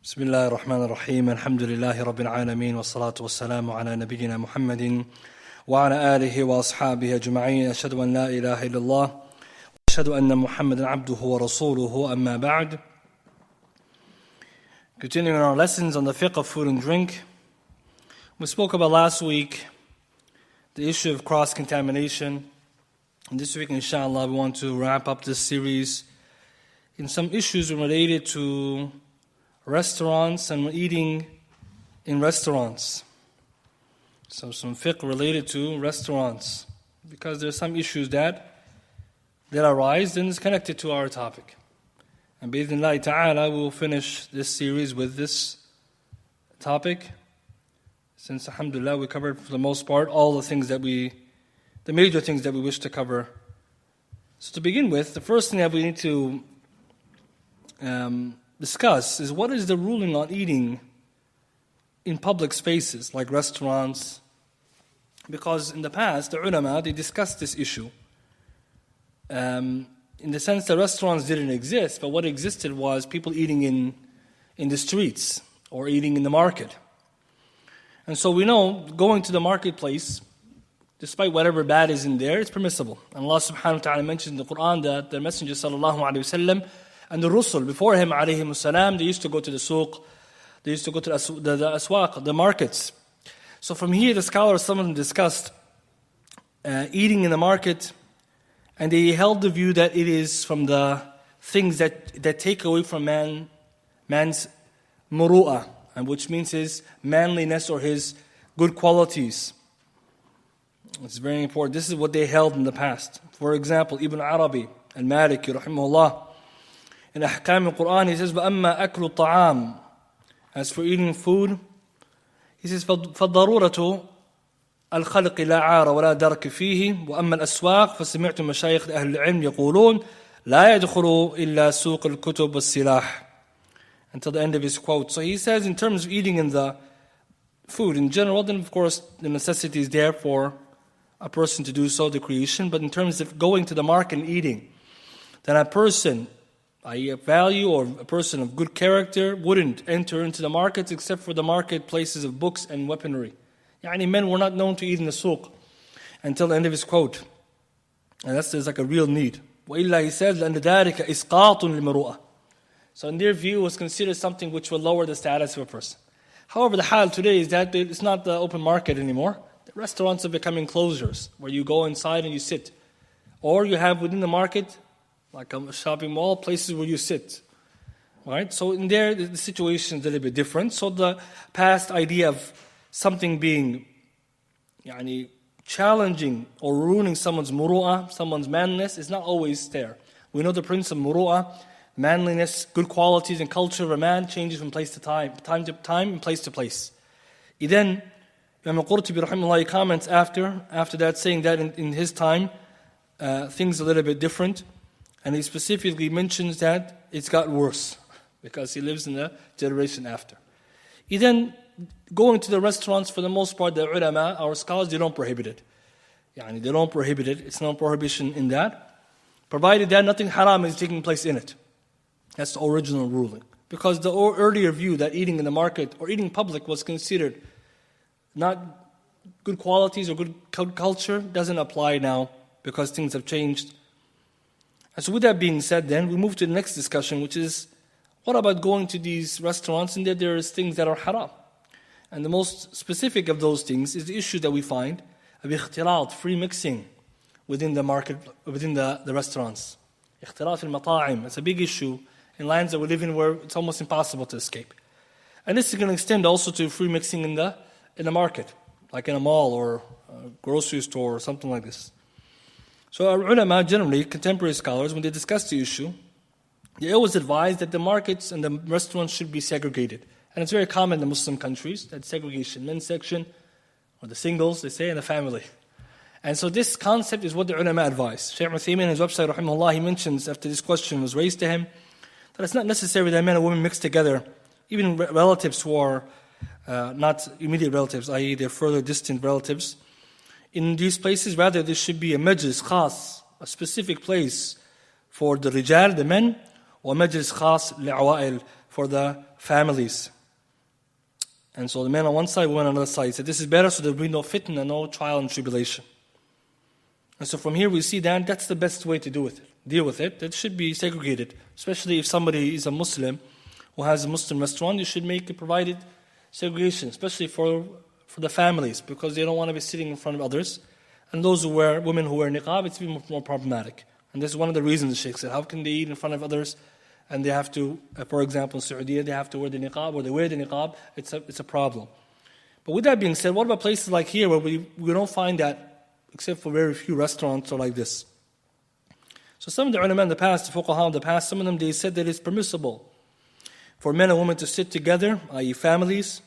بسم الله الرحمن الرحيم الحمد لله رب العالمين والصلاة والسلام على نبينا محمد وعلى آله وأصحابه أجمعين أشهد أن لا إله إلا الله وأشهد أن محمدا عبده ورسوله أما بعد. Continuing our lessons on the fiqh of food and drink, we spoke about last week the issue of cross-contamination, and this week inshallah we want to wrap up this series in some issues related to restaurants and eating in restaurants. So some fiqh related to restaurants, because there are some issues that arise and is connected to our topic. And bi'idhnillahi ta'ala we will finish this series with this topic, since alhamdulillah we covered for the most part all the major things that we wish to cover. So to begin with, the first thing that we need to discuss is what is the ruling on eating in public spaces like restaurants, because in the past the ulama they discussed this issue in the sense that restaurants didn't exist, but what existed was people eating in the streets or eating in the market. And so we know going to the marketplace, despite whatever bad is in there, it's permissible. And Allah subhanahu wa ta'ala mentions in the Quran that the Messenger sallallahu alayhi wa sallam and the Rusul before him, alayhimus salam, they used to go to the suq, they used to go to the aswaq, the markets. So from here, the scholars, some of them discussed eating in the market, and they held the view that it is from the things that take away from man's muru'ah, and which means his manliness or his good qualities. It's very important. This is what they held in the past. For example, Ibn Arabi al-Maliki, rahimahullah, in Ahkam al-Quran, he says, وَأَمَّا أَكْلُ الطَّعَامِ As for eating food, he says, فَالضَّرُورَةُ الْخَلْقِ لَا عَارَ وَلَا دَرْكِ فِيهِ وَأَمَّا الْأَسْوَاقِ فَسَمِعْتُ مَشَايِخ أَهْلِ الْعِلْمِ يَقُولُونَ لَا يَدْخُلُ إِلَّا سُوقِ الْكُتُبِ وَالسِّلَاحِ Until the end of his quote. So he says, in terms of eating in the food in general, then of course the necessity is there for a person to do so, the creation. But in terms of going to the market and eating, then a person, i.e. a value or a person of good character, wouldn't enter into the markets except for the marketplaces of books and weaponry. Yani men were not known to eat in the suq until the end of his quote. And there's like a real need. وَإِلَّا he says, لَأَنَّ ذَلِكَ إِسْقَاطٌ لِمُرُؤَةٍ So in their view, it was considered something which will lower the status of a person. However, the hal today is that it's not the open market anymore. The restaurants are becoming closures, where you go inside and you sit. Or you have within the market, like a shopping mall, places where you sit. Right? So in there, the situation is a little bit different. So the past idea of something being challenging or ruining someone's muru'ah, someone's manliness, is not always there. We know the principle of muru'ah, manliness, good qualities and culture of a man changes from place to time to time, and place to place. Then Imam al-Qurtubi rahimahullah comments after that, saying that in his time, things are a little bit different. And he specifically mentions that it's got worse because he lives in the generation after. Then going to the restaurants, for the most part, the ulama, our scholars, they don't prohibit it. They don't prohibit it. It's no prohibition in that, provided that nothing haram is taking place in it. That's the original ruling. Because the earlier view that eating in the market or eating public was considered not good qualities or good culture doesn't apply now because things have changed. And so with that being said, then, we move to the next discussion, which is, what about going to these restaurants and there is things that are haram? And the most specific of those things is the issue that we find of ikhtilat, free mixing within the market, within the restaurants. Ikhtilat al-mata'im, it's a big issue in lands that we live in where it's almost impossible to escape. And this is going to extend also to free mixing in the market, like in a mall or a grocery store or something like this. So our ulama, generally, contemporary scholars, when they discuss the issue, they always advise that the markets and the restaurants should be segregated. And it's very common in the Muslim countries, that segregation, men's section, or the singles, they say, and the family. And so this concept is what the ulama advise. Shaykh Uthaymeen, in his website, rahimahullah, he mentions, after this question was raised to him, that it's not necessary that men and women mix together, even relatives who are not immediate relatives, i.e. they're further distant relatives. In these places, rather, there should be a majlis khas, a specific place for the rijal, the men, ومجلس خاص لعوائل, for the families. And so the men on one side, women on the other side. He said this is better so there will be no fitna, no trial and tribulation. And so from here we see that that's the best way to deal with it. It should be segregated, especially if somebody is a Muslim who has a Muslim restaurant. You should make it provided segregation, especially for the families, because they don't want to be sitting in front of others. And those women who wear niqab, it's even more problematic. And this is one of the reasons the Shaykh said, how can they eat in front of others? And they have to, for example, in Saudi, they have to wear the niqab, or they wear the niqab. It's a problem. But with that being said, what about places like here where we don't find that, except for very few restaurants or like this? So some of the ulama in the past, the fuqaha in the past, some of them, they said that it's permissible for men and women to sit together, i.e. families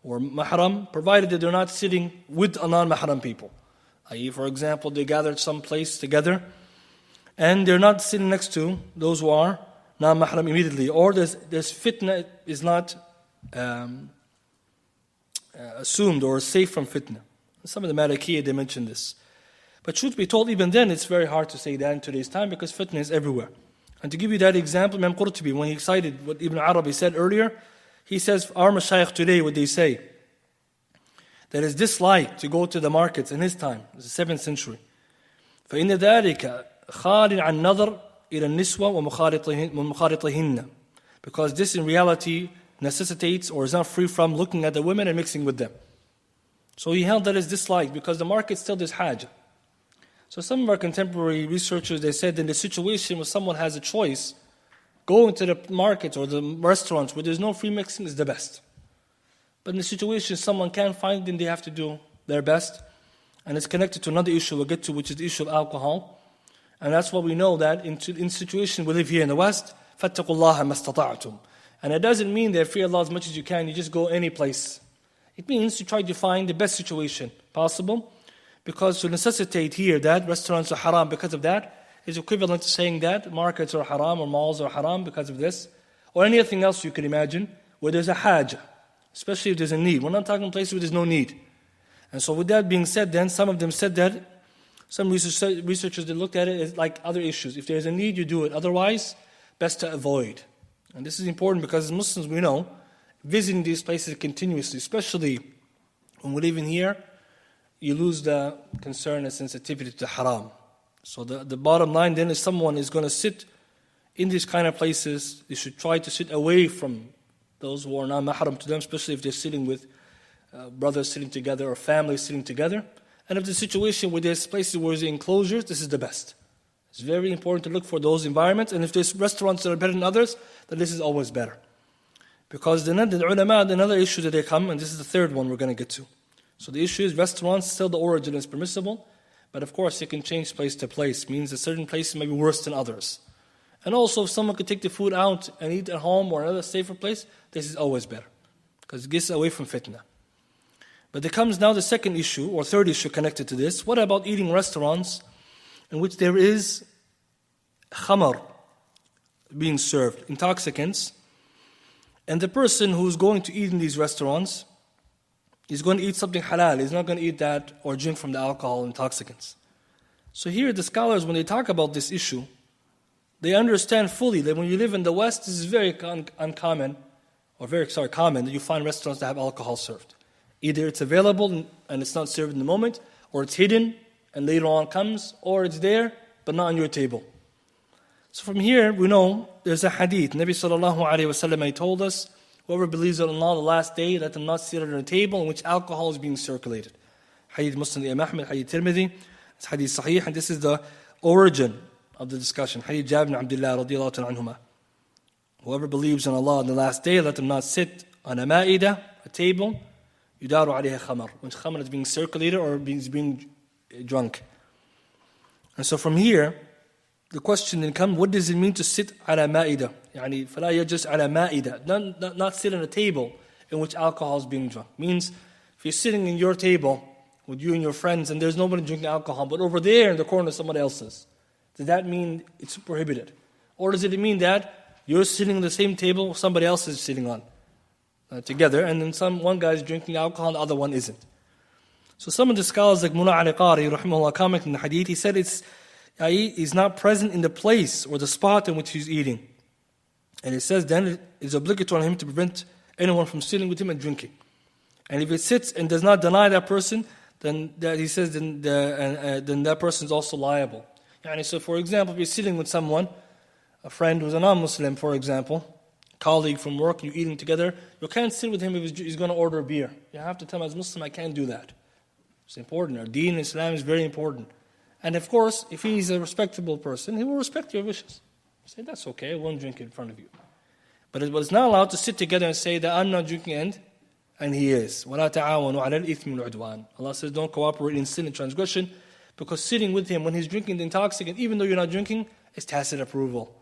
or mahram, provided that they're not sitting with non-mahram people. I.e., for example, they gathered some place together and they're not sitting next to those who are non-mahram immediately, or there's fitna is not assumed or safe from fitna. Some of the Malikiyyah, they mention this. But truth be told, even then it's very hard to say that in today's time because fitna is everywhere. And to give you that example, Imam Qurtubi, when he cited what Ibn Arabi said earlier, he says, our mashayikh today, what they say, that it's disliked to go to the markets in his time, it's the 7th century. فَإِنَّ ذَلِكَ خَالٍ عَنْ نَظَرٍ إِلَى النِّسْوَةِ وَمُخَالِطِهِنَّ, because this in reality necessitates or is not free from looking at the women and mixing with them. So he held that as disliked because the market still does hajj. So some of our contemporary researchers, they said in the situation where someone has a choice, going to the markets or the restaurants where there's no free mixing is the best. But in the situation someone can't find, then they have to do their best. And it's connected to another issue we'll get to, which is the issue of alcohol. And that's what we know, that in situation we live here in the West, فَاتَّقُوا اللَّهَ مَا اسْتَطَعْتُمْ. And it doesn't mean that fear Allah as much as you can, you just go any place. It means you try to find the best situation possible, because to necessitate here that restaurants are haram because of that is equivalent to saying that markets are haram or malls are haram because of this, or anything else you can imagine where there's a hajj, especially if there's a need. We're not talking places where there's no need. And so with that being said, then some of them said that, some researchers, they looked at it as like other issues. If there's a need, you do it. Otherwise, best to avoid. And this is important because as Muslims, we know, visiting these places continuously, especially when we live in here, you lose the concern and sensitivity to haram. So the bottom line then is someone is going to sit in these kind of places, they should try to sit away from those who are not mahram to them, especially if they're sitting with brothers sitting together or families sitting together. And if the situation where there's places where there's enclosures, this is the best. It's very important to look for those environments. And if there's restaurants that are better than others, then this is always better. Because the ulama, another issue that they come, and this is the third one we're going to get to. So the issue is restaurants, still the origin is permissible, but of course it can change place to place. Means that certain places may be worse than others. And also if someone could take the food out and eat at home or another safer place, this is always better. Because it gets away from fitna. But there comes now the second issue, or third issue connected to this. What about eating restaurants in which there is khamar being served, intoxicants, and the person who's going to eat in these restaurants is going to eat something halal. He's not going to eat that or drink from the alcohol intoxicants. So here the scholars, when they talk about this issue, they understand fully that when you live in the West, this is very uncommon, or very common, that you find restaurants that have alcohol served. Either it's available and it's not served in the moment, or it's hidden and later on comes, or it's there but not on your table. So from here we know there's a hadith. Nabi sallallahu alayhi wa sallam, he told us, whoever believes in Allah the last day, let them not sit at a table in which alcohol is being circulated. Hadith Muslim Imam Ahmed, Hadith Tirmidhi, it's Hadith Sahih, and this is the origin of the discussion. Hadith Jabir bin Abdullah radiyallahu ta'ala anhuma. Whoever believes in Allah on the last day, let them not sit on a ma'idah, a table, yudaru alayha khamar, when khamar is being circulated or being drunk. And so from here, the question then comes, what does it mean to sit ala ma'idah? Yani, فَلَا يَجْلِسْ عَلَى مَائِدَةٍ, not sit on a table in which alcohol is being drunk. Means, if you're sitting in your table with you and your friends and there's nobody drinking alcohol, but over there in the corner somebody else's, does that mean it's prohibited? Or does it mean that you're sitting on the same table somebody else is sitting on together, and then one guy is drinking alcohol and the other one isn't? So some of the scholars like Mullah Ali Qari, rahimahullah, comment in the hadith, he said he's not present in the place or the spot in which he's eating. And it says then it is obligatory on him to prevent anyone from sitting with him and drinking. And if it sits and does not deny that person, then he says then that person is also liable. So for example, if you're sitting with someone, a friend who's a non-Muslim, for example, colleague from work, you're eating together, you can't sit with him if he's going to order a beer. You have to tell him as Muslim, I can't do that. It's important. Our deen in Islam is very important. And of course, if he's a respectable person, he will respect your wishes. Say, that's okay, I won't drink in front of you. But it was not allowed to sit together and say that I'm not drinking and he is. وَلَا تَعَاوَنُوا عَلَى الْإِثْمِ وَالْعُدْوَانِ. Allah says, don't cooperate in sin and transgression, because sitting with him when he's drinking the intoxicant, even though you're not drinking, is tacit approval.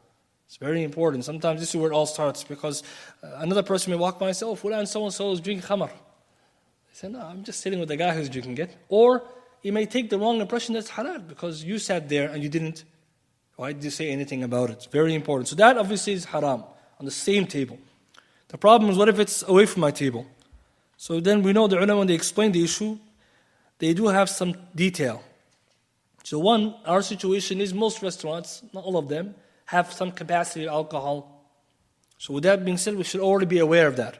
It's very important. Sometimes this is where it all starts, because another person may walk by and say, oh, fulan so-and-so is drinking khamar. They say, no, I'm just sitting with the guy who's drinking it. Or he may take the wrong impression that's halal, because you sat there and you didn't. Why did you say anything about it? It's very important. So that obviously is haram, on the same table. The problem is, what if it's away from my table? So then we know the ulama, when they explain the issue, they do have some detail. So one, our situation is most restaurants, not all of them, have some capacity of alcohol. So with that being said, we should already be aware of that.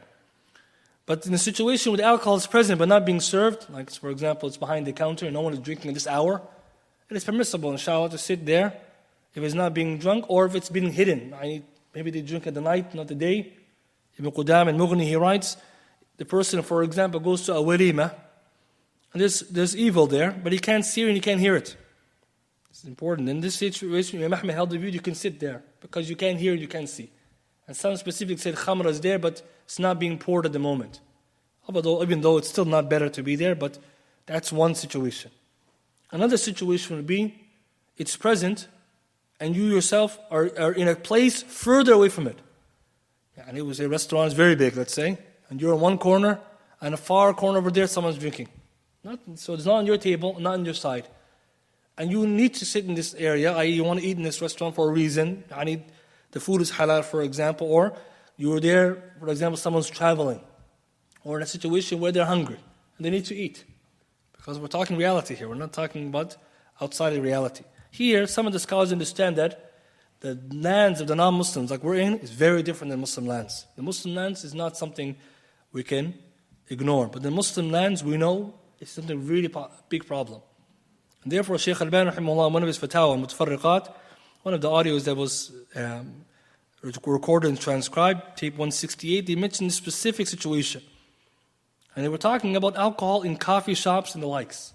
But in a situation where the alcohol is present but not being served, like for example, it's behind the counter and no one is drinking at this hour, it is permissible, inshallah, to sit there if it's not being drunk or if it's being hidden. Maybe they drink at the night, not the day. Ibn Qudam and Mughni, he writes, the person, for example, goes to a walima, and there's evil there, but he can't see it and he can't hear it. It's important. In this situation, Imam Ahmed held the view you can sit there, because you can't hear, you can't see. And some specific said khamr is there, but it's not being poured at the moment. Even though it's still not better to be there, but that's one situation. Another situation would be, it's present, and you yourself are in a place further away from it. And it was a restaurant, it's very big, let's say, and you're in one corner, and a far corner over there, someone's drinking. So it's not on your table, not on your side. And you need to sit in this area, i.e. you want to eat in this restaurant for a reason. The food is halal, for example, or you're there, for example, someone's traveling, or in a situation where they're hungry, and they need to eat. Because we're talking reality here, we're not talking about outside of reality. Here, some of the scholars understand that the lands of the non-Muslims, like we're in, is very different than Muslim lands. The Muslim lands is not something we can ignore. But the Muslim lands, we know, is something really big problem. And therefore, Shaykh Al-Albani, rahimahullah, one of his fatwa, Mutafarriqat, one of the audios that was recorded and transcribed, tape 168, they mentioned a specific situation. And they were talking about alcohol in coffee shops and the likes.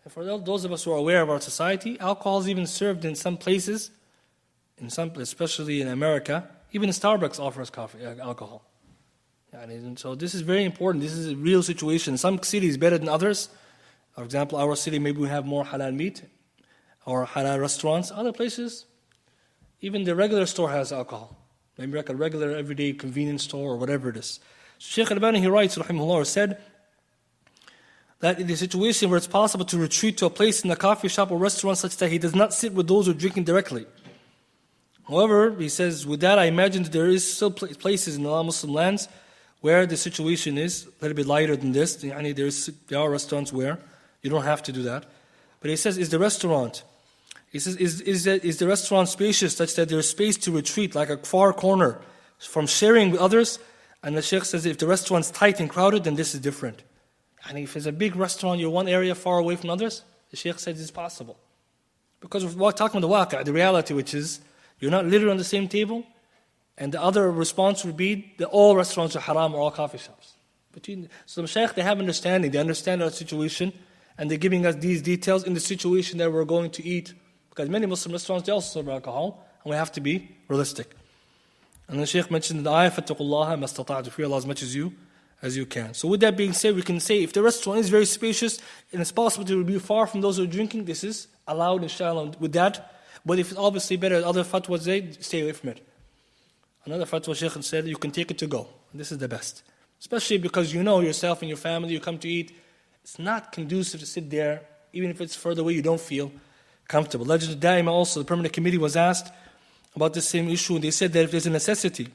And for those of us who are aware of our society, alcohol is even served in some places, especially in America. Even Starbucks offers alcohol. And so this is very important. This is a real situation. Some cities better than others. For example, our city, maybe we have more halal meat or halal restaurants. Other places, even the regular store has alcohol. Maybe like a regular everyday convenience store or whatever it is. So Shaykh Al-Albani, he writes, rahimahullah, said that in the situation where it's possible to retreat to a place in a coffee shop or restaurant such that he does not sit with those who are drinking directly. However, he says, with that I imagine that there is still places in the non-Muslim lands where the situation is a little bit lighter than this. There are restaurants where you don't have to do that. But he says, is the restaurant spacious such that there is space to retreat, like a far corner, from sharing with others? And the Shaykh says, if the restaurant's tight and crowded, then this is different. And if it's a big restaurant, you're one area far away from others, the Shaykh says it's possible. Because we're talking about the waqi', the reality, which is, you're not literally on the same table, and the other response would be that all restaurants are haram or all coffee shops. So the Shaykh, they have understanding, they understand our situation, and they're giving us these details in the situation that we're going to eat. Because many Muslim restaurants, they also serve alcohol, and we have to be realistic. And the Shaykh mentioned the ayah, فَاتَّقُوا اللَّهَ مَا اسْتَطَعْتُمْ, fear Allah as much as you can. So with that being said, we can say if the restaurant is very spacious and it's possible to be far from those who are drinking, this is allowed, inshallah, with that. But if it's obviously better, other fatwas say, stay away from it. Another fatwa, Shaykh said, you can take it to go. And this is the best. Especially because you know yourself and your family, you come to eat. It's not conducive to sit there, even if it's further away, you don't feel comfortable. Lajnat al-Da'ima also, the permanent committee was asked about the same issue. They said that if there's a necessity,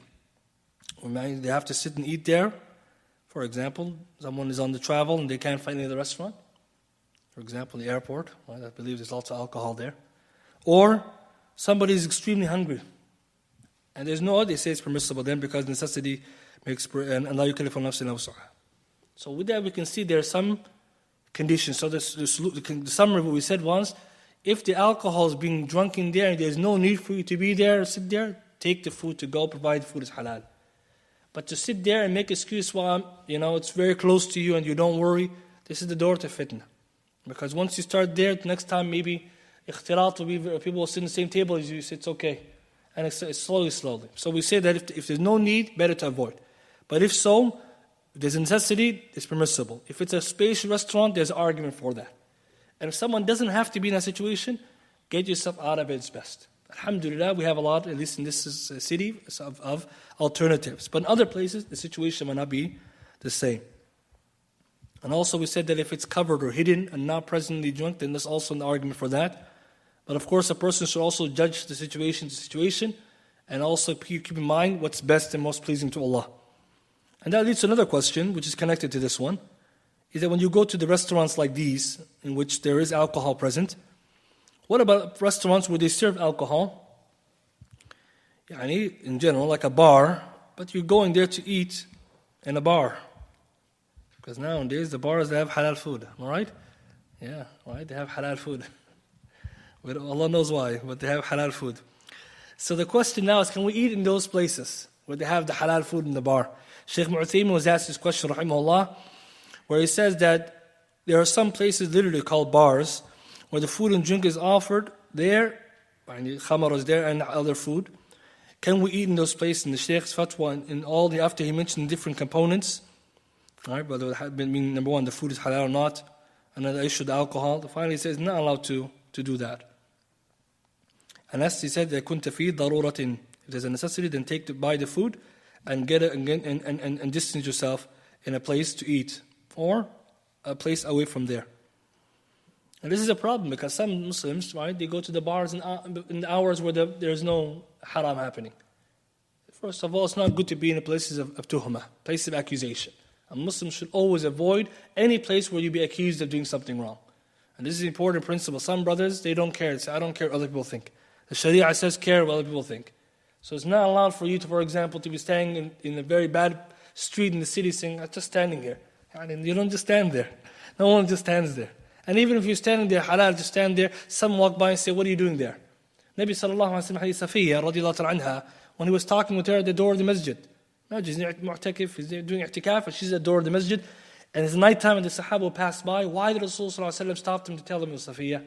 they have to sit and eat there. For example, someone is on the travel and they can't find any other restaurant. For example, the airport, I believe there's lots of alcohol there. Or somebody is extremely hungry. And there's no other, they say it's permissible then because necessity makes, and Allah yukallifu nafsan illa wus'aha. So with that we can see there are some conditions. So the summary of what we said was, if the alcohol is being drunk in there and there's no need for you to be there or sit there, take the food to go, provide the food is halal. But to sit there and make excuse while it's very close to you and you don't worry, this is the door to fitna. Because once you start there, next time maybe ikhtilat will be, people will sit in the same table as you, so it's okay. And it's slowly. So we say that if there's no need, better to avoid. But if so, if there's a necessity, it's permissible. If it's a spacious restaurant, there's an argument for that. And if someone doesn't have to be in that situation, get yourself out of it, it's best. Alhamdulillah, we have a lot, at least in this city, of alternatives. But in other places, the situation might not be the same. And also we said that if it's covered or hidden and not presently drunk, then there's also an argument for that. But of course, a person should also judge the situation and also keep in mind what's best and most pleasing to Allah. And that leads to another question, which is connected to this one, is that when you go to the restaurants like these, in which there is alcohol present, what about restaurants where they serve alcohol? In general, like a bar, but you're going there to eat in a bar. Because nowadays the bars, they have halal food, am I right? Yeah, right, they have halal food. Allah knows why, but they have halal food. So the question now is, can we eat in those places where they have the halal food in the bar? Shaykh Mu'taymin was asked this question, rahimahullah, where he says that there are some places literally called bars where the food and drink is offered there, khamar is there and other food. Can we eat in those places? In the Shaykh's fatwa, in all the, after he mentioned different components, right, whether it mean number one, the food is halal or not, another issue, the alcohol, finally he says not allowed to do that. Unless he said that kunta fi daruratin, if there's a necessity, then buy the food and get it and distance yourself in a place to eat or a place away from there. And this is a problem because some Muslims, right, they go to the bars in the hours where there's no haram happening. First of all, it's not good to be in the places of tuhma, place of accusation. A Muslim should always avoid any place where you be accused of doing something wrong. And this is an important principle. Some brothers, they don't care. They say, I don't care what other people think. The Sharia says care what other people think. So it's not allowed for you to, for example, to be standing in a very bad street in the city saying, I'm just standing here. And you don't just stand there. No one just stands there. And even if you're standing there, halal, just stand there, some walk by and say, what are you doing there? Nabi sallallahu alayhi wa sallam, hadith Safiya, radiallahu ta'ala anha, when he was talking with her at the door of the masjid. Imagine, he's mu'takif, he's doing i'tikaf, and she's at the door of the masjid, and it's nighttime and the Sahaba passed by. Why did Rasulullah sallallahu alayhi wa sallam stop them to tell them it was Safiya?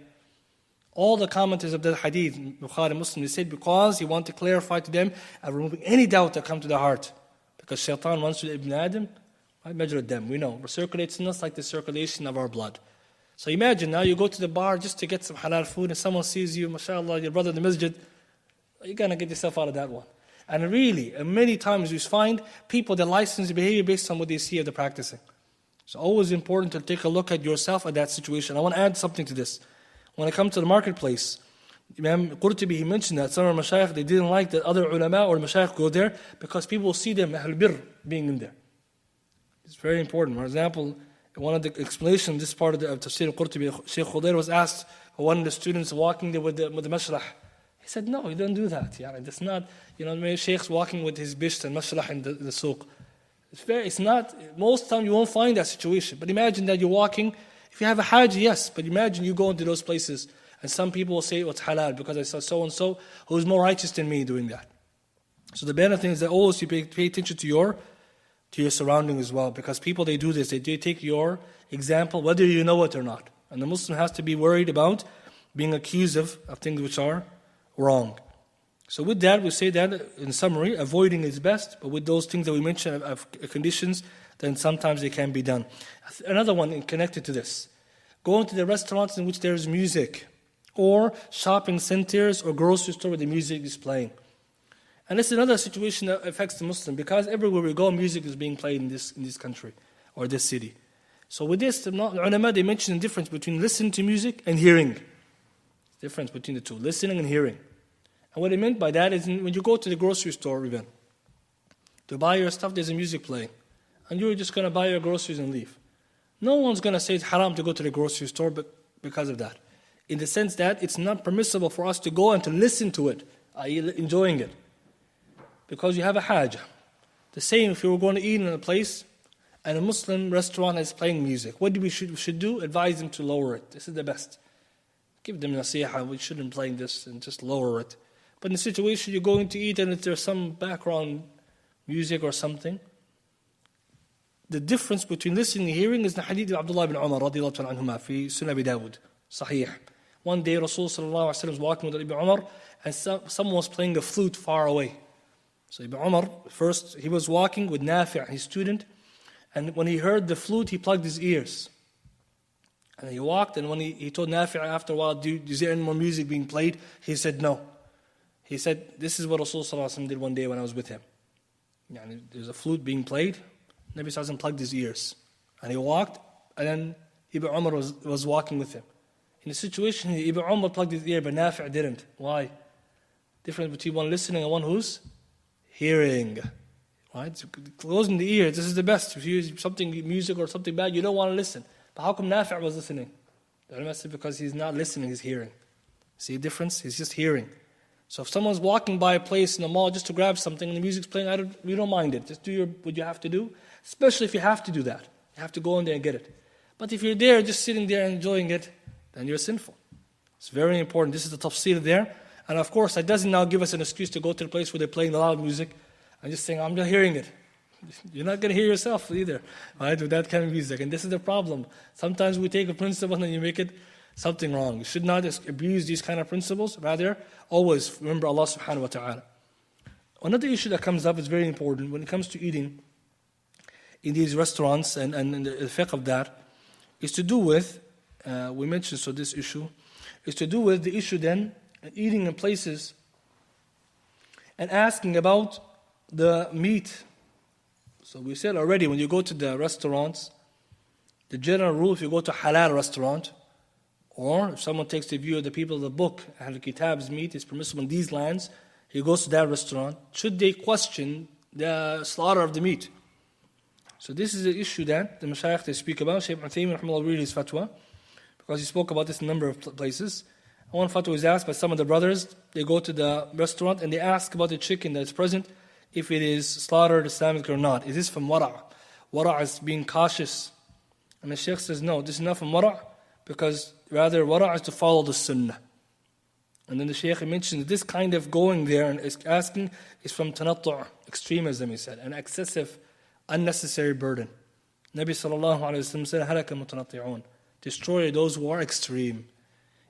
All the commenters of the hadith, Bukhari, Muslim, they said because he wanted to clarify to them and removing any doubt that come to their heart. Because shaitan wants to Ibn Adam, measure them, we know, circulates in us like the circulation of our blood. So imagine now you go to the bar just to get some halal food and someone sees you, mashallah, your brother in the masjid, you're going to get yourself out of that one. And really, many times we find people that license their behavior based on what they see of the practicing. It's always important to take a look at yourself at that situation. I want to add something to this. When it comes to the marketplace, Imam Qurtubi, he mentioned that some of the mashayikh, they didn't like that other ulama or mashayikh go there because people will see them, ahlul birr, being in there. It's very important. For example, one of the explanations, this part of the Tafsir al-Qurtubi, Shaykh Qaadir was asked by one of the students walking there with the mashrah. He said, no, you don't do that. That's not, many shaykhs walking with his bisht and mashrah in the suq. It's not, most time you won't find that situation. But imagine that you're walking, if you have a hajj, yes, but imagine you go into those places and some people will say, it's halal because I saw so-and-so who is more righteous than me doing that. So the better thing is that always you pay attention to your surrounding as well, because people, they do this, they take your example whether you know it or not. And the Muslim has to be worried about being accused of things which are wrong. So with that, we say that in summary, avoiding is best, but with those things that we mentioned of conditions, then sometimes they can be done. Another one connected to this, going to the restaurants in which there is music, or shopping centers or grocery store where the music is playing. And this is another situation that affects the Muslim, because everywhere we go, music is being played in this country or this city. So with this, the ulama, they mention the difference between listening to music and hearing. The difference between the two, listening and hearing. And what I meant by that is when you go to the grocery store even, to buy your stuff, there's a music playing. And you're just going to buy your groceries and leave. No one's going to say it's haram to go to the grocery store because of that. In the sense that it's not permissible for us to go and to listen to it, i.e. enjoying it. because you have a hajah. The same if you were going to eat in a place and a Muslim restaurant is playing music. What we should do? Advise them to lower it. This is the best. Give them nasiha, we shouldn't play this, and just lower it. But in the situation you're going to eat and if there's some background music or something, the difference between listening and hearing is the hadith of Abdullah ibn Umar radiallahu ta'ala anhuma fi Sunan Abi Dawud, Sahih. One day Rasul sallallahu alaihi wasallam was walking with Ibn Umar and someone was playing a flute far away. So Ibn Umar, first he was walking with Nafi', his student, and when he heard the flute he plugged his ears. And he walked, and when he told Nafi' after a while, is there any more music being played? He said no. He said, this is what Rasul sallallahu alaihi wasallam did one day when I was with him. There's a flute being played, Nabi sallallahu alaihi wasallam plugged his ears. And he walked, and then Ibn Umar was walking with him. In the situation, Ibn Umar plugged his ear, but Nafi' didn't. Why? Difference between one listening and one who's hearing. Right? So closing the ear, this is the best. If you use something, music or something bad, you don't want to listen. But how come Nafi' was listening? The ulama said because he's not listening, he's hearing. See the difference? He's just hearing. So if someone's walking by a place in the mall just to grab something and the music's playing, we don't mind it. Just do what you have to do, especially if you have to do that. You have to go in there and get it. But if you're there just sitting there enjoying it, then you're sinful. It's very important. This is the tafsir there. And of course, that doesn't now give us an excuse to go to the place where they're playing the loud music and just saying, I'm just hearing it. You're not going to hear yourself either, right, with that kind of music. And this is the problem. Sometimes we take a principle and you make it something wrong. You should not abuse these kind of principles. Rather, always remember Allah subhanahu wa ta'ala. Another issue that comes up is very important when it comes to eating in these restaurants and the fiqh of that is to do with, we mentioned so this issue, is to do with the issue then eating in places and asking about the meat. So we said already when you go to the restaurants, the general rule if you go to a halal restaurant, or if someone takes the view of the people of the book, Ahl Kitab's meat is permissible in these lands, he goes to that restaurant, should they question the slaughter of the meat? So this is the issue that the Mashayikh they speak about. Shaykh Uthaymin rahimahullah read his fatwa, because he spoke about this in a number of places. One fatwa is asked by some of the brothers, they go to the restaurant and they ask about the chicken that's present, if it is slaughtered Islamic or not. Is this from wara'? Wara' is being cautious. And the Shaykh says, no, this is not from wara', because rather wara' is to follow the sunnah. And then the Shaykh mentioned that this kind of going there and asking is from tanattu', extremism, he said, an excessive, unnecessary burden. Nabi sallallahu alayhi wa sallam said, halaka mutanatti'un, destroy those who are extreme.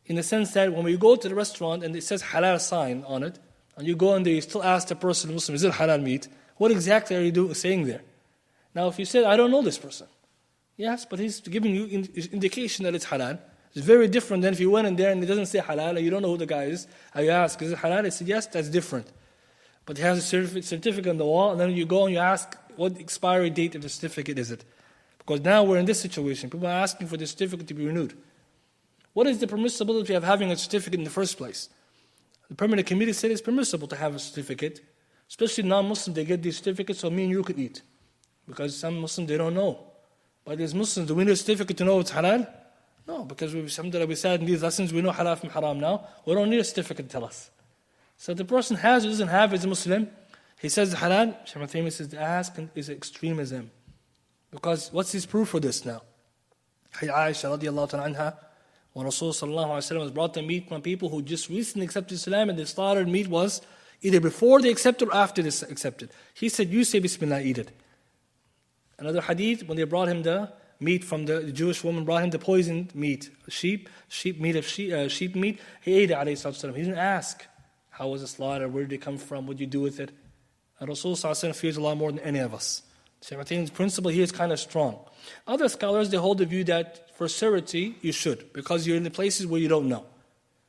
In the sense that when we go to the restaurant and it says halal sign on it, and you go in there, you still ask the person, Muslim, is it halal meat? What exactly are you saying there? Now, if you said, I don't know this person. Yes, but he's giving you indication that it's halal. It's very different than if you went in there and it doesn't say halal, and you don't know who the guy is. And you ask, is it halal? He said, yes, that's different. But he has a certificate on the wall, and then you go and you ask, what expiry date of the certificate is it? Because now we're in this situation. People are asking for the certificate to be renewed. What is the permissibility of having a certificate in the first place? The permanent committee said it's permissible to have a certificate, especially non-Muslims, they get these certificates so me and you could eat. Because some Muslims, they don't know. But as Muslims, do we need a certificate to know it's halal? No, because we said in these lessons, we know halal from haram now. We don't need a certificate to tell us. So if the person has or doesn't have as a Muslim, he says halal, Shaykh Uthaymin says the ask is extremism. Because what's his proof for this now? Aisha radiallahu ta'ala anha, when Rasul sallallahu alayhi wa sallam was brought the meat from people who just recently accepted Islam and the slaughtered meat was either before they accepted or after they accepted. He said, you say Bismillah, eat it. Another hadith, when they brought him the meat from the Jewish woman, brought him the poisoned meat, sheep meat, he ate it, alayhi salatu wasalam. He didn't ask, how was it slaughtered, where did it come from, what did you do with it? And Rasul sallallahu alayhi wa sallam fears Allah more than any of us. Shaykh Uthaymin's principle here is kind of strong. Other scholars, they hold the view that for surety, you should, because you're in the places where you don't know.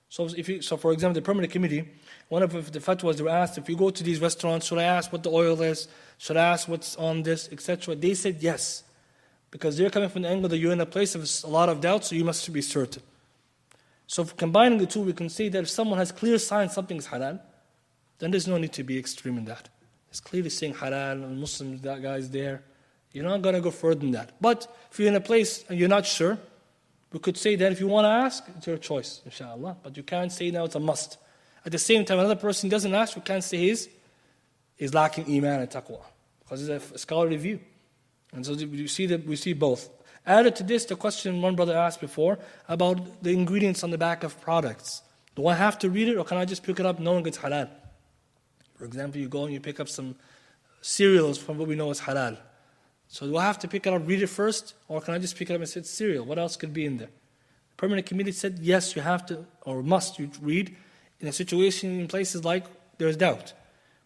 So for example, the permanent committee, one of the fatwas, they were asked, if you go to these restaurants, should I ask what the oil is? Should I ask what's on this, etc.? They said yes, because they're coming from the angle that you're in a place of a lot of doubt, so you must be certain. So combining the two, we can say that if someone has clear signs something is halal, then there's no need to be extreme in that. It's clearly saying halal, and Muslims, that guy's there. You're not going to go further than that. But if you're in a place and you're not sure, we could say that if you want to ask, it's your choice, inshallah. But you can't say now it's a must. At the same time, another person doesn't ask, we can't say his is lacking iman and taqwa. Because it's a scholarly view. And so we see both. Added to this, the question one brother asked before about the ingredients on the back of products. Do I have to read it, or can I just pick it up knowing it's halal? For example, you go and you pick up some cereals from what we know is halal. So do I have to pick it up, read it first, or can I just pick it up and say it's cereal? What else could be in there? The permanent committee said, yes, you have to, or must you read in a situation in places like there's doubt.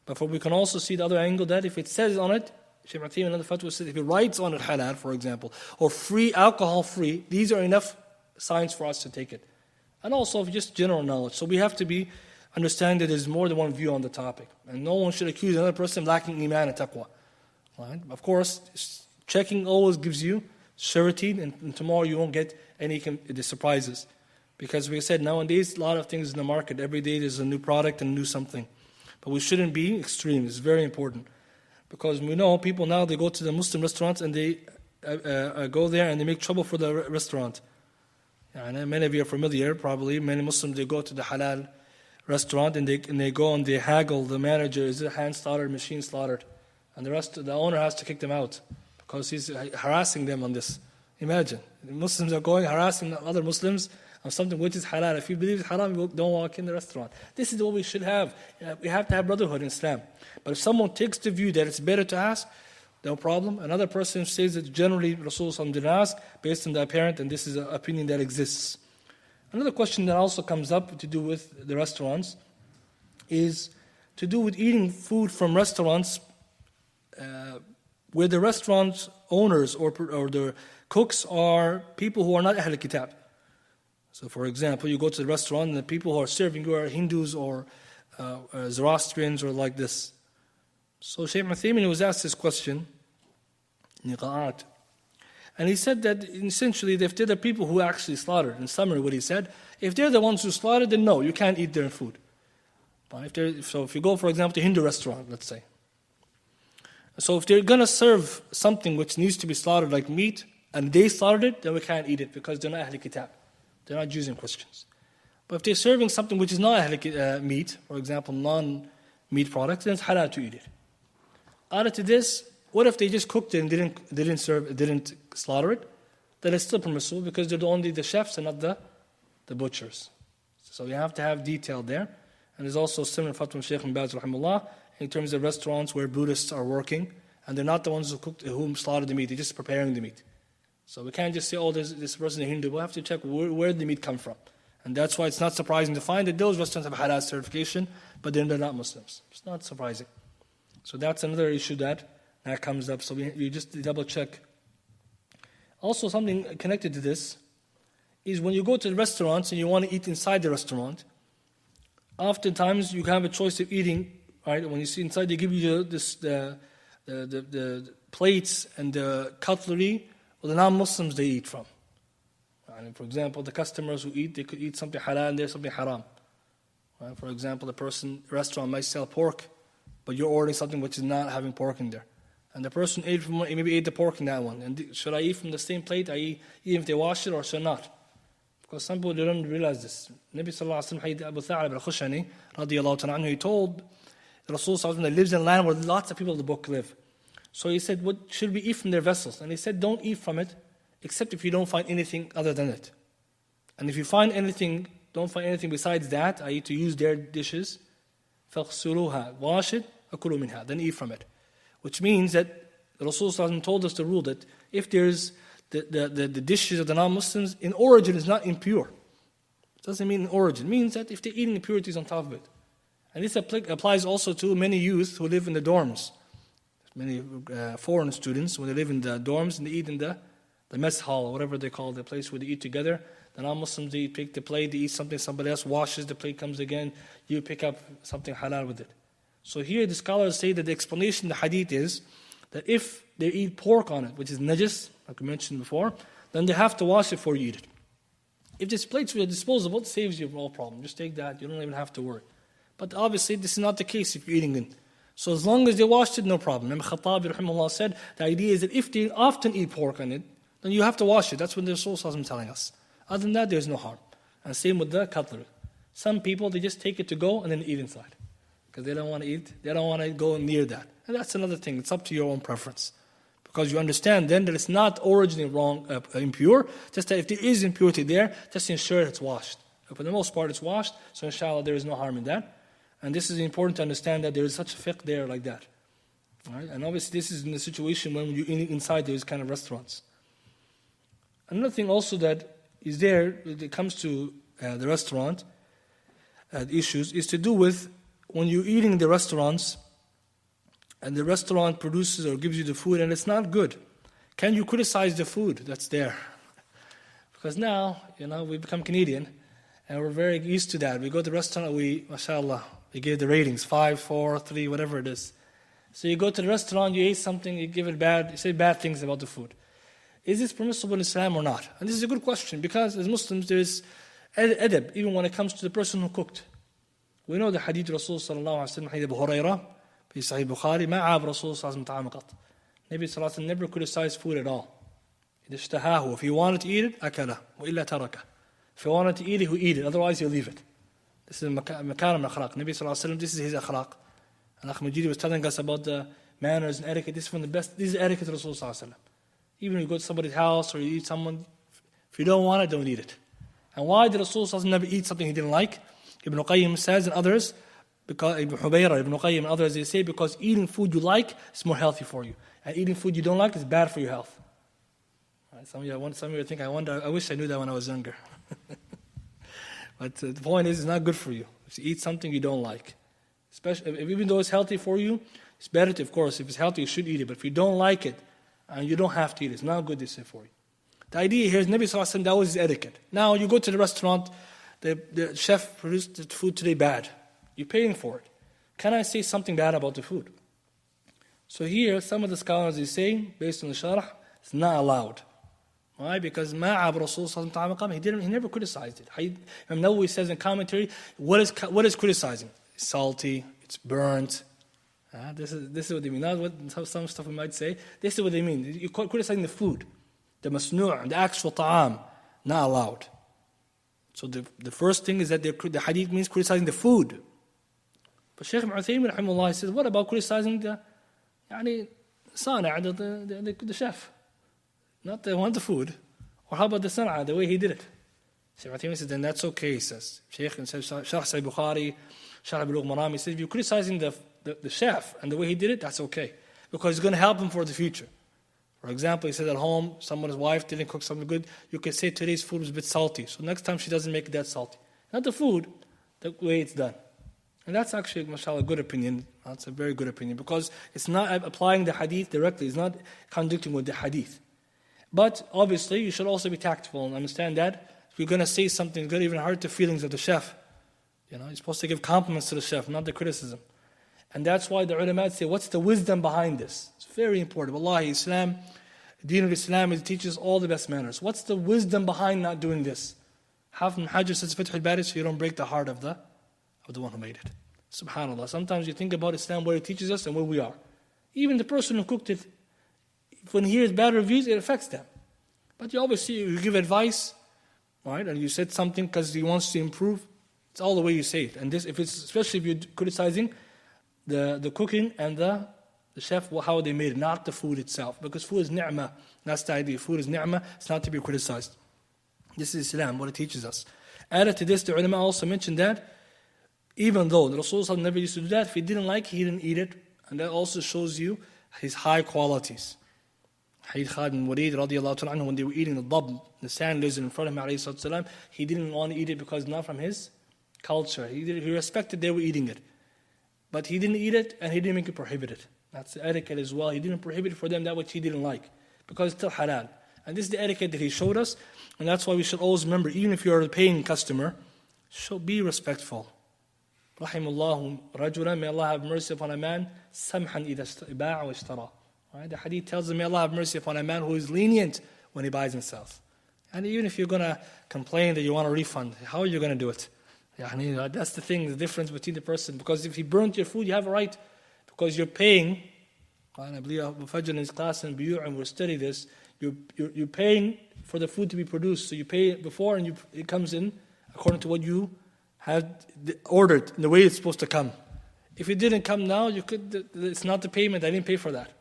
But we can also see the other angle that if it says on it, Shaykh Uthaymin in another fatwa says, if it writes on it halal, for example, or free, alcohol free, these are enough signs for us to take it. And also just general knowledge. So we have to understand that there's more than one view on the topic. And no one should accuse another person of lacking iman and taqwa. Right? Of course, checking always gives you surety, and tomorrow you won't get any surprises. Because we said nowadays, a lot of things in the market, every day there's a new product and new something. But we shouldn't be extreme. It's very important. Because we know people now, they go to the Muslim restaurants and they go there and they make trouble for the restaurant. And many of you are familiar, probably. Many Muslims, they go to the halal restaurant and they go and they haggle the manager, is it hand slaughtered, machine slaughtered? And the owner has to kick them out because he's harassing them on this. Imagine, the Muslims are going harassing other Muslims on something which is halal. If you believe it's haram, don't walk in the restaurant. This is what we should have. We have to have brotherhood in Islam. But if someone takes the view that it's better to ask, no problem. Another person says that generally Rasulullah didn't ask based on the apparent, and this is an opinion that exists. Another question that also comes up to do with the restaurants is to do with eating food from restaurants where the restaurant owners or the cooks are people who are not Ahl Kitab. So for example, you go to the restaurant and the people who are serving you are Hindus or Zoroastrians or like this. So Shaykh Uthaymin was asked this question, niqa'at. And he said that essentially if they're the people who actually slaughtered, in summary what he said, if they're the ones who slaughtered, then no, you can't eat their food. But if you go, for example, to a Hindu restaurant, let's say. So if they're going to serve something which needs to be slaughtered like meat, and they slaughtered it, then we can't eat it because they're not Ahl Kitab. They're not Jews and Christians. But if they're serving something which is not meat, for example, non-meat products, then it's halal to eat it. Added to this, what if they just cooked it and didn't slaughter it? Then it's still permissible because they're only the chefs and not the butchers. So you have to have detail there. And there's also similar fatwa from Shaykh ibn Baz rahimahullah in terms of restaurants where Buddhists are working and they're not the ones who slaughtered the meat, they're just preparing the meat. So we can't just say, oh, this person is a Hindu. We'll have to check where the meat come from. And that's why it's not surprising to find that those restaurants have halal certification, but then they're not Muslims. It's not surprising. So that's another issue that comes up. So we just double check. Also something connected to this is when you go to the restaurants and you want to eat inside the restaurant, oftentimes you have a choice of eating, right? When you see inside, they give you the plates and the cutlery the non-Muslims they eat from. And for example, the customers who eat, they could eat something halal and there's something haram. Right? For example, the restaurant might sell pork, but you're ordering something which is not having pork in there. And the person maybe ate the pork in that one. And should I eat from the same plate, even if they wash it, or should not? Because some people don't realize this. Nabi sallallahu alayhi wa sallam, Abu Tha'lab al-Khushani, radiyallahu ta'ala, he told the Rasul sallallahu alayhi wa sallam that lives in a land where lots of people of the book live. So he said, what should we eat from their vessels? And he said, don't eat from it, except if you don't find anything other than it. And if you don't find anything besides that, i.e. to use their dishes, فَغْسُلُوهَا, wash it, أَكُلُوا مِنْهَا, then eat from it. Which means that the Rasul told us the rule that if there's the dishes of the non-Muslims, in origin is not impure. It doesn't mean in origin. It means that if they're eating impurities on top of it. And this applies also to many youth who live in the dorms. Many foreign students, when they live in the dorms and they eat in the mess hall, or whatever they call the place where they eat together. The non-Muslims, they pick the plate, they eat something, somebody else washes, the plate comes again, you pick up something halal with it. So here the scholars say that the explanation in the hadith is that if they eat pork on it, which is najis, like we mentioned before, then they have to wash it before you eat it. If this plates are disposable, it saves you from all problem. Just take that, you don't even have to worry. But obviously this is not the case if you're eating it. So as long as they washed it, no problem. Imam Khattabi rahimahullah said, the idea is that if they often eat pork on it, then you have to wash it. That's what the Rasul is telling us. Other than that, there's no harm. And same with the cutlery. Some people, they just take it to go and then eat inside. because they don't want to eat, they don't want to go near that. And that's another thing, it's up to your own preference. Because you understand then that it's not originally impure, just that if there is impurity there, just ensure it's washed. But for the most part it's washed, so inshallah there is no harm in that. And this is important to understand that there is such a fiqh there like that. Right? And obviously this is in the situation when you inside those kind of restaurants. Another thing also that is there when it comes to the restaurant issues is to do with when you're eating in the restaurants and the restaurant produces or gives you the food and it's not good. Can you criticize the food that's there? Because now, we become Canadian and we're very used to that. We go to the restaurant, mashallah, we give the ratings, 5, 4, 3, whatever it is. So you go to the restaurant, you ate something, you give it bad, you say bad things about the food. Is this permissible in Islam or not? And this is a good question because as Muslims there is adab, even when it comes to the person who cooked. We know the hadith Rasul sallallahu alayhi wa sallam, hadith Abu Hurairah, في Sahih Bukhari, ما عاب Rasul sallallahu alayhi wa sallam قط. Nabi sallallahu alayhi wa sallam never criticized food at all. If he wanted to eat it, أكله وإلا تركه. If he wanted to eat it, he eat it. Otherwise, he'll leave it. This is makarim al-akhlaq. Nabi sallallahu alayhi wa sallam, this is his akhlaq. And Akh Majidi was telling us about the manners and etiquette. This is from the best. This is etiquette of Rasul sallallahu alayhi wa sallam. Even if you go to somebody's house or you eat someone, if you don't want it, don't eat it. And why did Rasul sallallahu alayhi wa sallam never eat something he didn't like? Ibn Qayyim says and others, because Ibn Hubayra, Ibn Qayyim and others, they say because eating food you like is more healthy for you. And eating food you don't like is bad for your health. Right, some of you think, I wish I knew that when I was younger. But the point is, it's not good for you. If you eat something you don't like. Especially, even though it's healthy for you, it's better to, of course, if it's healthy, you should eat it. But if you don't like it, and you don't have to eat it, it's not good, they say, for you. The idea here is Nabi Sallallahu Alaihi Wasallam, that was his etiquette. Now, you go to the restaurant, the chef produced the food today bad. You're paying for it. Can I say something bad about the food? So here, some of the scholars are saying, based on the sharh, it's not allowed. Why? Because ma'ab Rasul sallallahu alaihi wasallam, he never criticized it. Imam Nawawi says in commentary, what is criticizing? It's salty, it's burnt. This is what they mean. Not what some stuff we might say. This is what they mean. You're criticizing the food, the masnu', the actual ta'am, not allowed. So the first thing is that the hadith means criticizing the food. But Shaykh Ibn Uthaymin rahimahullah says, what about criticizing the sana', the chef? Not the food. Or how about the sana', the way he did it? Shaykh Ibn Uthaymin says, then that's okay, he says. Shaykh says, Sharh Sahih Bukhari, Sharh Bulugh Maram, he says, if you're criticizing the chef and the way he did it, that's okay. Because it's going to help him for the future. For example, he said at home, someone's wife didn't cook something good, you can say today's food was a bit salty. So next time she doesn't make it that salty. Not the food, the way it's done. And that's actually, mashallah, a good opinion. That's a very good opinion. Because it's not applying the hadith directly. It's not contradicting with the hadith. But obviously, you should also be tactful and understand that if you're going to say something good, even hurt the feelings of the chef. You're supposed to give compliments to the chef, not the criticism. And that's why the ulama say, what's the wisdom behind this? It's very important. Wallahi, Islam, Deen of Islam, it teaches all the best manners. What's the wisdom behind not doing this? Hafiz ibn Hajar says, Fath al-Bari, so you don't break the heart of the one who made it. SubhanAllah. Sometimes you think about Islam, where it teaches us and where we are. Even the person who cooked it, when he hears bad reviews, it affects them. But you always see, you give advice, right? And you said something because he wants to improve. It's all the way you say it. And this, especially if you're criticizing the cooking and the chef, how they made it, not the food itself. Because food is ni'mah. That's the idea. Food is ni'mah. It's not to be criticized. This is Islam, what it teaches us. Added to this, the ulama also mentioned that even though the Rasul never used to do that, if he didn't like it, he didn't eat it. And that also shows you his high qualities. Hadith Khalid bin Walid radiallahu ta'ala anhu, when they were eating the dab, the sand lizard in front of him, alayhi salatu, he didn't want to eat it because not from his culture. He respected they were eating it. But he didn't eat it and he didn't make it prohibited. That's the etiquette as well. He didn't prohibit for them that which he didn't like. Because it's still halal. And this is the etiquette that he showed us. And that's why we should always remember, even if you're a paying customer, be respectful. Rahimullahu rajulan, may Allah have mercy upon a man, samhan idha ba'a wa ishtara. Right? The hadith tells him, may Allah have mercy upon a man who is lenient when he buys and sells. And even if you're going to complain that you want a refund, how are you going to do it? That's the thing, the difference between the person. Because if he burnt your food, you have a right. Because you're paying, and I believe Abu Fajr in his class in Biyu'ah, and we'll study this, you're paying for the food to be produced. So you pay it before and it comes in according to what you had ordered, in the way it's supposed to come. If it didn't come now, it's not the payment, I didn't pay for that.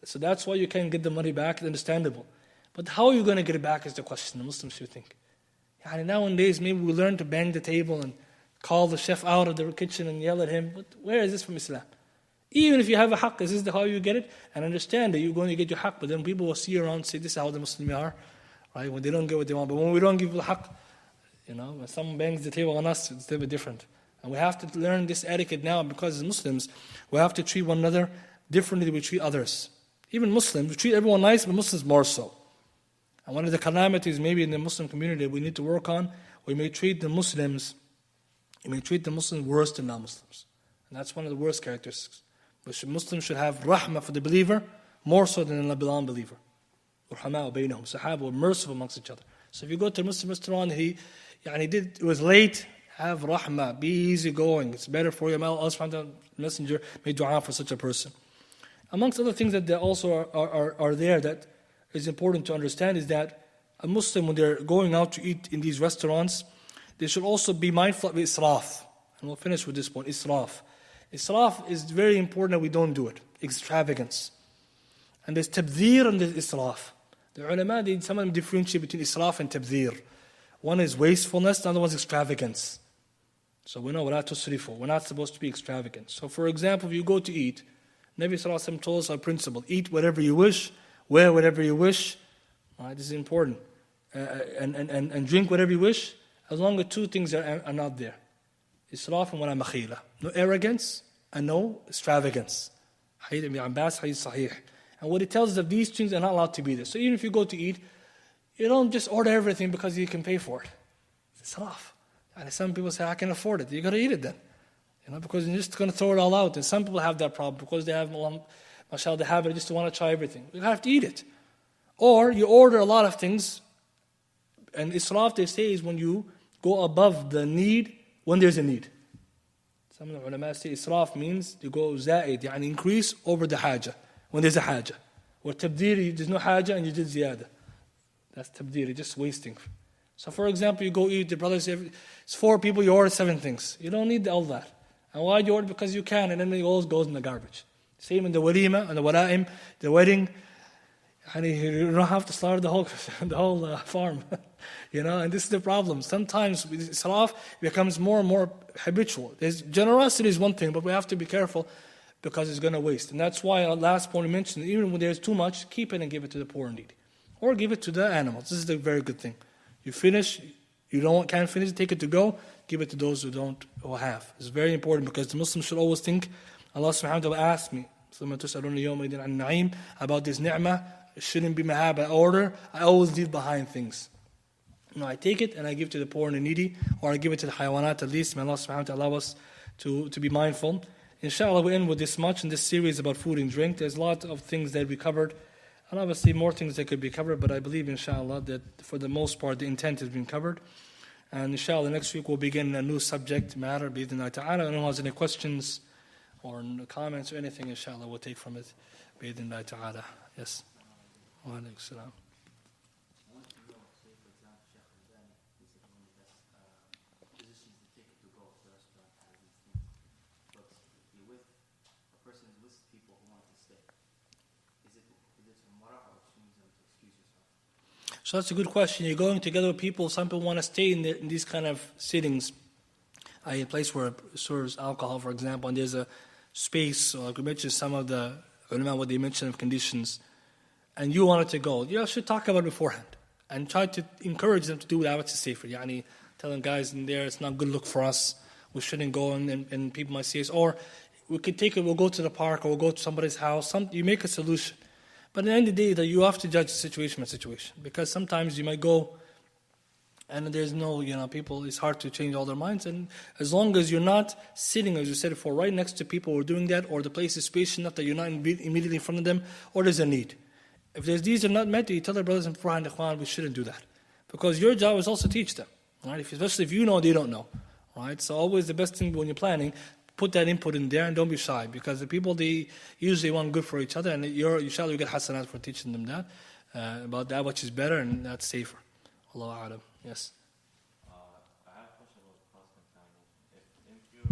So that's why you can't get the money back, it's understandable. But how are you going to get it back is the question the Muslims should think. And nowadays, maybe we learn to bang the table and call the chef out of the kitchen and yell at him. But where is this from Islam? Even if you have a haqq, is this how you get it? And understand that you're going to get your haqq, but then people will see you around and say, this is how the Muslims are. Right? When they don't get what they want. But when we don't give the haqq, when someone bangs the table on us, it's a bit different. And we have to learn this etiquette now because as Muslims, we have to treat one another differently than we treat others. Even Muslims, we treat everyone nice, but Muslims more so. And one of the calamities maybe in the Muslim community we need to work on, we may treat the Muslims worse than non-Muslims. And that's one of the worst characteristics. But Muslims should have rahmah for the believer more so than the non-believer. Urhama'u baynahum. Sahaba were merciful amongst each other. So if you go to a Muslim restaurant, it was late, have rahmah, be easy going. It's better for you. Allah subhanahu wa ta'ala, messenger, make dua for such a person. Amongst other things that also are there that is important to understand is that a Muslim, when they're going out to eat in these restaurants, they should also be mindful of israf. And we'll finish with this point, israf. Israf is very important that we don't do it. Extravagance. And there's tabdhir and there's israf. The ulama, some of them differentiate between israf and tabdhir. One is wastefulness, the other one is extravagance. So we know we're not supposed to be extravagant. So for example, if you go to eat, Nabi Sallallahu Alaihi Wasallam told us our principle, eat whatever you wish, wear whatever you wish. This is important. And drink whatever you wish, as long as two things are not there. Israf and wala makhila. No arrogance and no extravagance. Hadith Ibn Abbas, hadith sahih. And what it tells us that these things are not allowed to be there. So even if you go to eat, you don't just order everything because you can pay for it. It's israf. And some people say, I can afford it. You got to eat it then. Because you're just going to throw it all out. And some people have that problem because they have, mashallah, they have it just to want to try everything. You have to eat it. Or you order a lot of things, and israf, they say, is when you go above the need when there's a need. Some of the ulama say israf means you go za'id, increase over the haja, when there's a haja. Or tabdiri, there's no haja and you did ziyada. That's tabdiri, just wasting. So for example, you go eat, the brother says, it's 4 people, you order 7 things. You don't need all that. And why do you order? Because you can, and then it all goes in the garbage. Same in the walima and the wara'im, the wedding. And you don't have to slaughter the whole farm. And this is the problem. Sometimes israf becomes more and more habitual. Generosity is one thing, but we have to be careful because it's going to waste. And that's why our last point we mentioned, even when there's too much, keep it and give it to the poor and needy. Or give it to the animals. This is a very good thing. You finish, can't finish, take it to go, give it to those who have. It's very important because the Muslims should always think, Allah subhanahu wa ta'ala asked me, about this ni'mah. It shouldn't be mahaba order. I always leave behind things. I take it and I give to the poor and the needy, or I give it to the hayawanat at least. May Allah subhanahu wa ta'ala allow us to be mindful. Inshallah, we end with this much in this series about food and drink. There's a lot of things that we covered, and obviously more things that could be covered, but I believe inshallah that for the most part the intent has been covered. And inshallah next week we'll begin a new subject matter, bi-idhnillahi ta'ala. If anyone has any questions or comments or anything, inshallah we'll take from it, bi-idhnillahi ta'ala. Yes. Wa alaikum salam. So that's a good question. You're going together with people, some people want to stay in these kind of sittings. A place where it serves alcohol, for example, and there's a space, or like we mentioned some of the ulama, what they mentioned of conditions, and you wanted to go. You should talk about it beforehand and try to encourage them to do that, which is safer. Tell them, guys, in there, it's not a good look for us. We shouldn't go, and people might see us. Or we could take it, we'll go to the park, or we'll go to somebody's house. You make a solution. But at the end of the day, that you have to judge the situation by situation. Because sometimes you might go and there's no, people, it's hard to change all their minds. And as long as you're not sitting, as you said before, right next to people who are doing that, or the place is spacious enough that you're not immediately in front of them, or there's a need. If these are not met, you tell their brothers and beforehand, we shouldn't do that. Because your job is also to teach them. Right? Especially if you know, they don't know. Right? So always the best thing when you're planning, put that input in there and don't be shy, because the people, they usually want good for each other, and inshallah you get hasanat for teaching them that, about that which is better and that's safer. Allahu a'lam. Yes. I have a question about cross-contamination. If you're,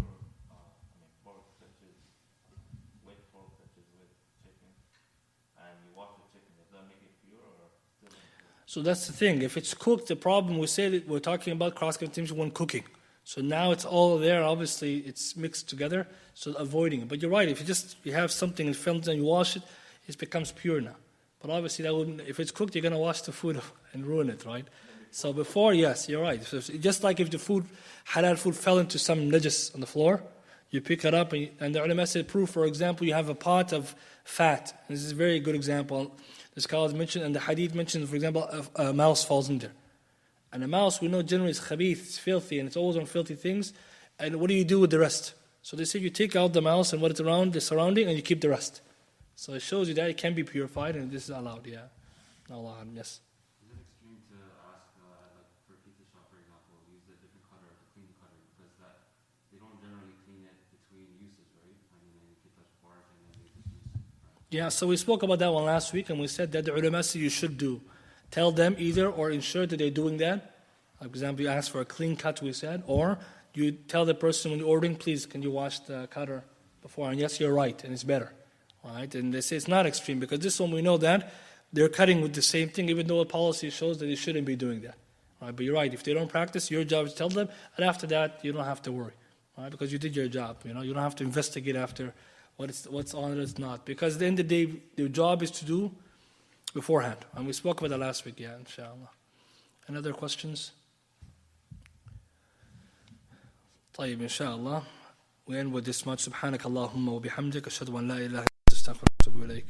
So that's the thing. If it's cooked, the problem, we say that we're talking about cross-contamination when cooking. So now it's all there, obviously it's mixed together, so avoiding it. But you're right, if you have something in films and you wash it, it becomes pure now. But obviously that wouldn't, if it's cooked, you're going to wash the food and ruin it, right? So before, yes, you're right. So just like if the food, halal food fell into some najis on the floor, you pick it up, and the ulama said, proof, for example, you have a pot of fat. And this is a very good example. The scholars mentioned, and the hadith mentions, for example, a mouse falls in there. And a mouse, we know generally is khabith, it's filthy, and it's always on filthy things. And what do you do with the rest? So they say you take out the mouse and what is around, the surrounding, and you keep the rest. So it shows you that it can be purified, and this is allowed, yeah. Allah, yes. Is it extreme to ask, like for a pizza shop, for example, use a different cutter to clean the cutter, because that they don't generally clean it between uses, right? I mean, you can touch bark and then they just use it, right? Yeah, so we spoke about that one last week, and we said that the ulama say you should do. Tell them either or ensure that they're doing that. For example, you ask for a clean cut, we said, or you tell the person when you're ordering, please, can you wash the cutter before? And yes, you're right, and it's better. Right? And they say it's not extreme, because this one we know that they're cutting with the same thing, even though the policy shows that they shouldn't be doing that. Right? But you're right, if they don't practice, your job is to tell them, and after that, you don't have to worry. Right? Because you did your job. You don't have to investigate after what's on and what's not. Because at the end of the day, your job is to do beforehand. And we spoke about that last week, yeah, inshallah. Any other questions? طيب إن شاء الله. We end with this much. سبحانك اللهم وبحمدك أشهد أن لا إله إلا أنت أستغفرك وأتوب إليك.